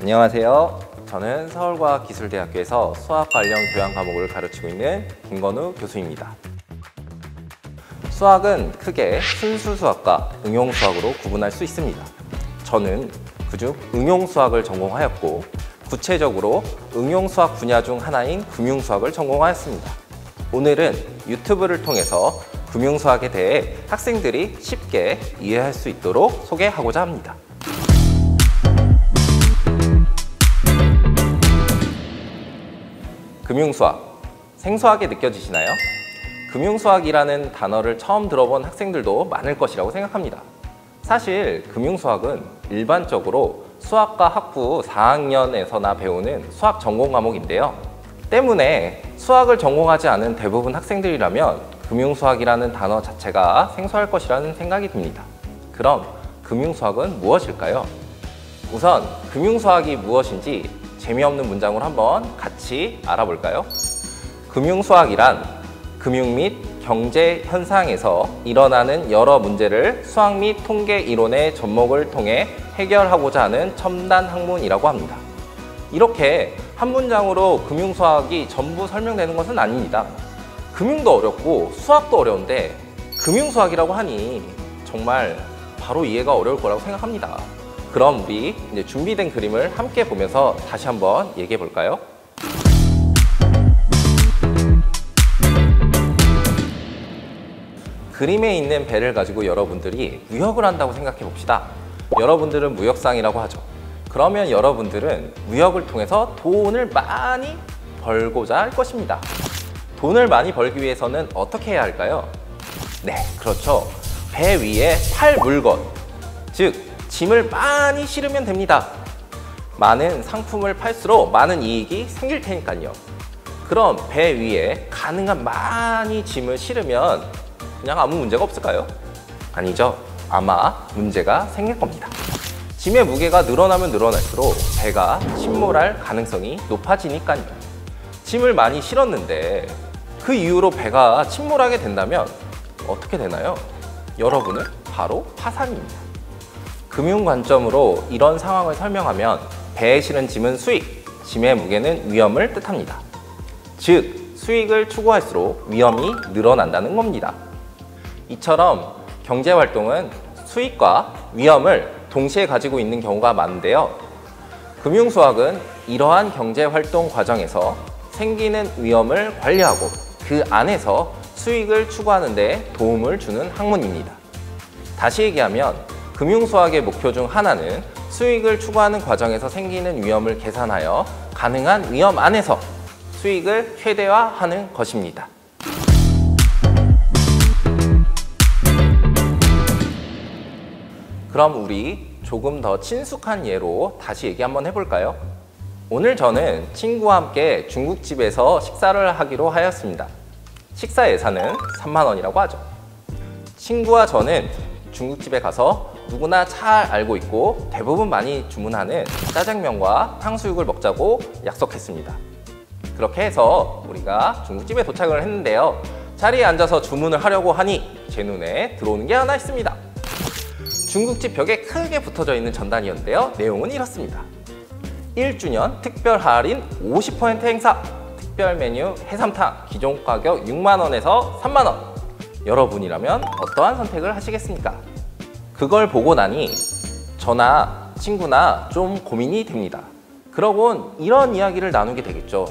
안녕하세요. 저는 서울과학기술대학교에서 수학 관련 교양 과목을 가르치고 있는 김건우 교수입니다. 수학은 크게 순수 수학과 응용 수학으로 구분할 수 있습니다. 저는 그중 응용 수학을 전공하였고, 구체적으로 응용 수학 분야 중 하나인 금융 수학을 전공하였습니다. 오늘은 유튜브를 통해서 금융 수학에 대해 학생들이 쉽게 이해할 수 있도록 소개하고자 합니다. 금융수학, 생소하게 느껴지시나요? 금융수학이라는 단어를 처음 들어본 학생들도 많을 것이라고 생각합니다. 사실 금융수학은 일반적으로 수학과 학부 4학년에서나 배우는 수학 전공 과목인데요. 때문에 수학을 전공하지 않은 대부분 학생들이라면 금융수학이라는 단어 자체가 생소할 것이라는 생각이 듭니다. 그럼 금융수학은 무엇일까요? 우선 금융수학이 무엇인지 재미없는 문장으로 한번 같이 알아볼까요? 금융수학이란 금융 및 경제 현상에서 일어나는 여러 문제를 수학 및 통계 이론의 접목을 통해 해결하고자 하는 첨단 학문이라고 합니다. 이렇게 한 문장으로 금융수학이 전부 설명되는 것은 아닙니다. 금융도 어렵고 수학도 어려운데 금융수학이라고 하니 정말 바로 이해가 어려울 거라고 생각합니다. 그럼 우리 이제 준비된 그림을 함께 보면서 다시 한번 얘기해 볼까요? 그림에 있는 배를 가지고 여러분들이 무역을 한다고 생각해 봅시다. 여러분들은 무역상이라고 하죠. 그러면 여러분들은 무역을 통해서 돈을 많이 벌고자 할 것입니다. 돈을 많이 벌기 위해서는 어떻게 해야 할까요? 네, 그렇죠. 배 위에 팔 물건, 즉 짐을 많이 실으면 됩니다. 많은 상품을 팔수록 많은 이익이 생길 테니까요. 그럼 배 위에 가능한 많이 짐을 실으면 그냥 아무 문제가 없을까요? 아니죠. 아마 문제가 생길 겁니다. 짐의 무게가 늘어나면 늘어날수록 배가 침몰할 가능성이 높아지니까요. 짐을 많이 실었는데 그 이후로 배가 침몰하게 된다면 어떻게 되나요? 여러분은 바로 파산입니다. 금융 관점으로 이런 상황을 설명하면 배에 실은 짐은 수익, 짐의 무게는 위험을 뜻합니다. 즉, 수익을 추구할수록 위험이 늘어난다는 겁니다. 이처럼 경제활동은 수익과 위험을 동시에 가지고 있는 경우가 많은데요. 금융수학은 이러한 경제활동 과정에서 생기는 위험을 관리하고 그 안에서 수익을 추구하는 데 도움을 주는 학문입니다. 다시 얘기하면 금융수학의 목표 중 하나는 수익을 추구하는 과정에서 생기는 위험을 계산하여 가능한 위험 안에서 수익을 최대화하는 것입니다. 그럼 우리 조금 더 친숙한 예로 다시 얘기 한번 해볼까요? 오늘 저는 친구와 함께 중국집에서 식사를 하기로 하였습니다. 식사 예산은 3만 원이라고 하죠. 친구와 저는 중국집에 가서 누구나 잘 알고 있고 대부분 많이 주문하는 짜장면과 탕수육을 먹자고 약속했습니다. 그렇게 해서 우리가 중국집에 도착을 했는데요. 자리에 앉아서 주문을 하려고 하니 제 눈에 들어오는 게 하나 있습니다. 중국집 벽에 크게 붙어져 있는 전단이었는데요. 내용은 이렇습니다. 1주년 특별 할인 50% 행사, 특별 메뉴 해삼탕, 기존 가격 6만 원에서 3만 원. 여러분이라면 어떠한 선택을 하시겠습니까? 그걸 보고 나니 저나 친구나 좀 고민이 됩니다. 그러곤 이런 이야기를 나누게 되겠죠.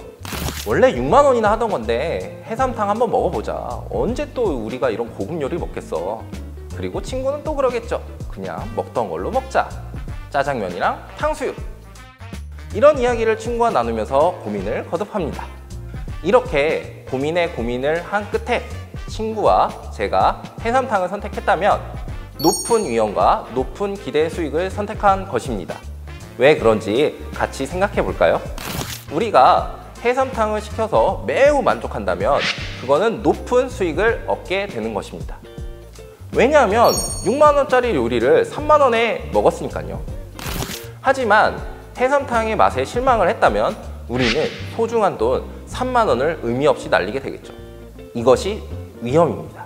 원래 6만 원이나 하던 건데 해삼탕 한번 먹어보자. 언제 또 우리가 이런 고급 요리 먹겠어. 그리고 친구는 또 그러겠죠. 그냥 먹던 걸로 먹자. 짜장면이랑 탕수육. 이런 이야기를 친구와 나누면서 고민을 거듭합니다. 이렇게 고민을 한 끝에 친구와 제가 해삼탕을 선택했다면 높은 위험과 높은 기대 수익을 선택한 것입니다. 왜 그런지 같이 생각해 볼까요? 우리가 해삼탕을 시켜서 매우 만족한다면 그거는 높은 수익을 얻게 되는 것입니다. 왜냐하면 6만 원짜리 요리를 3만 원에 먹었으니까요. 하지만 해삼탕의 맛에 실망을 했다면 우리는 소중한 돈 3만 원을 의미 없이 날리게 되겠죠. 이것이 위험입니다.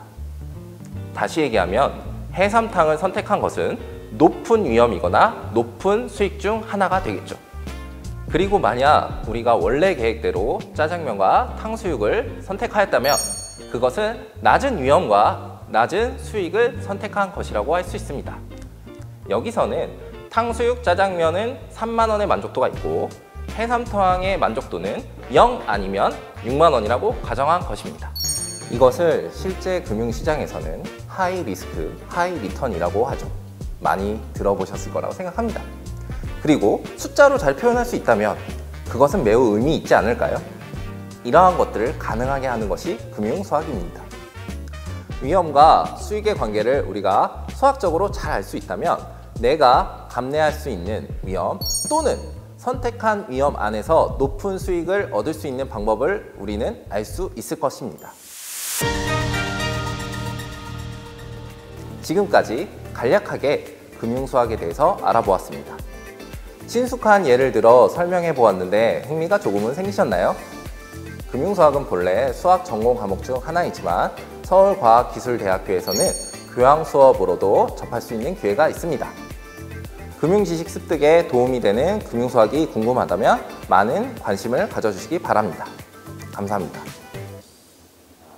다시 얘기하면 해삼탕을 선택한 것은 높은 위험이거나 높은 수익 중 하나가 되겠죠. 그리고 만약 우리가 원래 계획대로 짜장면과 탕수육을 선택하였다면 그것은 낮은 위험과 낮은 수익을 선택한 것이라고 할 수 있습니다. 여기서는 탕수육 짜장면은 3만 원의 만족도가 있고 해삼토항의 만족도는 0 아니면 6만 원이라고 가정한 것입니다. 이것을 실제 금융시장에서는 하이 리스크, 하이 리턴이라고 하죠. 많이 들어보셨을 거라고 생각합니다. 그리고 숫자로 잘 표현할 수 있다면 그것은 매우 의미 있지 않을까요? 이러한 것들을 가능하게 하는 것이 금융수학입니다. 위험과 수익의 관계를 우리가 수학적으로 잘 알 수 있다면 내가 감내할 수 있는 위험 또는 선택한 위험 안에서 높은 수익을 얻을 수 있는 방법을 우리는 알 수 있을 것입니다. 지금까지 간략하게 금융수학에 대해서 알아보았습니다. 친숙한 예를 들어 설명해 보았는데 흥미가 조금은 생기셨나요? 금융수학은 본래 수학 전공 과목 중 하나이지만 서울과학기술대학교에서는 교양 수업으로도 접할 수 있는 기회가 있습니다. 금융지식 습득에 도움이 되는 금융수학이 궁금하다면 많은 관심을 가져주시기 바랍니다. 감사합니다.